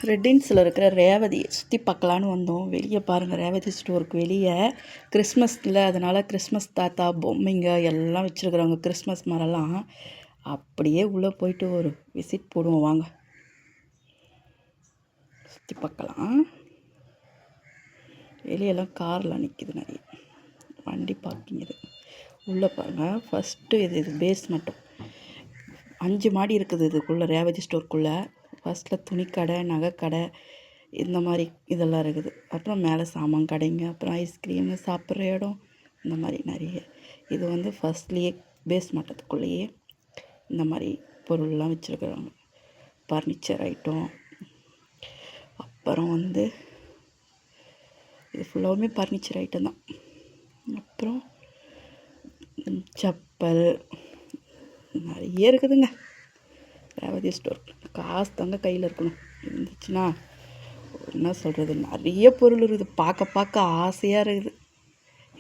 ரெட்டின்ஸில் இருக்கிற ரேவதியை சுற்றி பார்க்கலான்னு வந்தோம். வெளியே பாருங்கள், ரேவதி ஸ்டோருக்கு வெளியே கிறிஸ்மஸில், அதனால் கிறிஸ்மஸ் தாத்தா பொம்மைங்க எல்லாம் வச்சுருக்குறாங்க. கிறிஸ்மஸ் மரம்லாம் அப்படியே உள்ளே போயிட்டு ஒரு விசிட் போடுவோம் வாங்க, சுற்றி பார்க்கலாம். வெளியெல்லாம் கார்லாம் நிற்கிது, நிறைய வண்டி பார்க்கிங். இது உள்ளே பாருங்கள். ஃபஸ்ட்டு இது பேஸ் மட்டும் 5 மாடி இருக்குது இதுக்குள்ளே, ரேவதி ஸ்டோருக்குள்ளே. ஃபஸ்ட்டில் துணிக்கடை, நகைக்கடை, இந்த மாதிரி இதெல்லாம் இருக்குது. அப்புறம் மேலே சாமான் கடைங்க, அப்புறம் ஐஸ்கிரீமு, சாப்பிட்ற இடம், இந்த மாதிரி நிறைய. இது வந்து ஃபஸ்ட்லேயே பேஸ் மட்டத்துக்குள்ளேயே இந்த மாதிரி பொருள்லாம் வச்சுருக்குறாங்க. Furniture item. அப்புறம் வந்து இது ஃபுல்லாகவுமே ஃபர்னிச்சர் ஐட்டம் தான். அப்புறம் செப்பல் நிறைய இருக்குதுங்க ரேவதி ஸ்டோர். காசு தாங்க கையில் இருக்கணும். இருந்துச்சுன்னா என்ன சொல்கிறது, நிறைய பொருள் இருக்குது. பார்க்க ஆசையாக இருக்குது.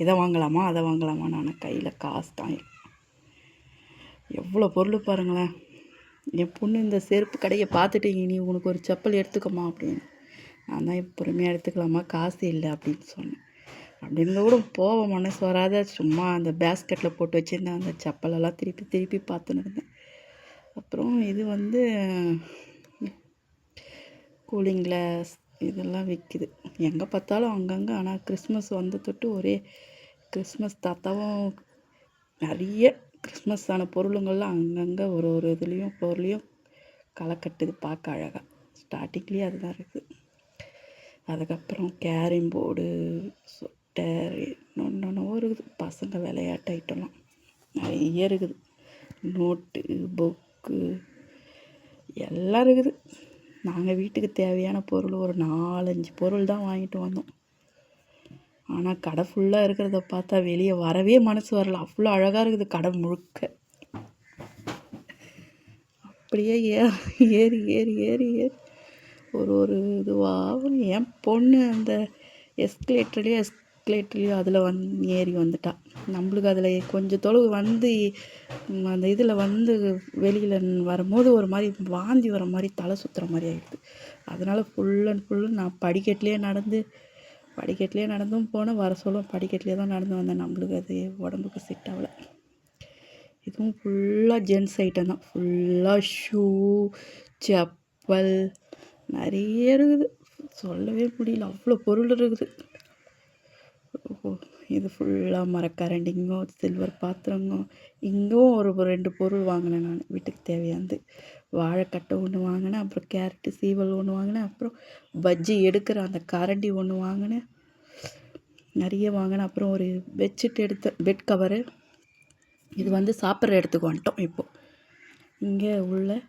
இதை வாங்கலாமா அதை வாங்கலாமா, நான் கையில் காசு தான். எவ்வளோ பொருள் பாருங்களேன். என் பொண்ணு இந்த செருப்பு கடையை பார்த்துட்டு, நீ உனக்கு ஒரு செப்பல் எடுத்துக்கம்மா அப்படின்னு. நான் தான் பொறுமையாக எடுத்துக்கலாமா, காசு இல்லை அப்படின்னு சொன்னேன். அப்படின்னு கூட போக மனசு வராத, சும்மா அந்த பேஸ்கெட்டில் போட்டு வச்சுருந்தேன். அந்த செப்பலெல்லாம் திருப்பி பார்த்துன்னு இருந்தேன். அப்புறம் இது வந்து கூலிங் கிளாஸ் இதெல்லாம் விற்கிது எங்கே பார்த்தாலும் அங்கங்கே. ஆனால் கிறிஸ்மஸ் வந்து தொட்டு ஒரே கிறிஸ்மஸ் தாத்தாவும் நிறைய கிறிஸ்மஸான பொருளுங்கள்லாம் அங்கங்கே ஒரு இதுலேயும் ஃப்ளோர்லேயும் களை கட்டுது. பார்க்க அழகாக ஸ்டார்டிங்லேயே அதுதான் இருக்குது. அதுக்கப்புறம் கேரம் போர்டு, சொட்டர், இன்னொன்று இருக்குது. பசங்க விளையாட்டு ஐட்டம்லாம் நிறைய இருக்குது. நோட்டு, புக்கு எல்லாம் இருக்குது. நாங்கள் வீட்டுக்கு தேவையான பொருள் ஒரு 4-5 பொருள் தான் வாங்கிட்டு வந்தோம். ஆனால் கடை ஃபுல்லாக இருக்கிறத பார்த்தா வெளியே வரவே மனசு வரல. அவ்வளோ அழகாக இருக்குது கடை முழுக்க. அப்படியே ஏறி ஏறி ஏறி ஏறி ஒரு இதுவாக என் பொண்ணு அந்த எஸ்கலேட்டர்லேயோ அதில் ஏறி வந்துட்டா. நம்மளுக்கு அதில் கொஞ்சம் தொலைவு வந்து அந்த இதில் வந்து வெளியில் வரும்போது ஒரு மாதிரி வாந்தி வர மாதிரி, தலை சுற்றுற மாதிரி ஆகிடுது. அதனால் ஃபுல் அண்ட் ஃபுல்லு நான் படிக்கட்டிலே நடந்தும் போனேன். வர சொல்ல படிக்கட்டிலே தான் நடந்து வந்தேன். நம்மளுக்கு அது உடம்புக்கு செட் ஆகலை. இதுவும் ஃபுல்லாக ஜென்ஸ் ஐட்டம் தான். ஃபுல்லாக ஷூ, செப்பல் நிறைய இருக்குது. சொல்லவே முடியல, அவ்வளோ பொருள் இருக்குது. இது ஃபுல்லாக மரக்கரண்டிங்கோ, சில்வர் பாத்திரங்கோ. இங்கும் ஒரு 2 பொருள் வாங்கினேன் நான் வீட்டுக்கு தேவையானது. வாழைக்கட்டை ஒன்று வாங்கினேன், அப்புறம் கேரட்டு சீவல் ஒன்று வாங்கினேன், அப்புறம் பஜ்ஜி எடுக்கிற அந்த கரண்டி ஒன்று வாங்கினேன். நிறைய வாங்கினேன். அப்புறம் ஒரு பெட்ஷீட் எடுத்த பெட் கவரு. இது வந்து சாப்பிட்ற இடத்துக்கு வந்துட்டோம். இப்போது இங்கே உள்ள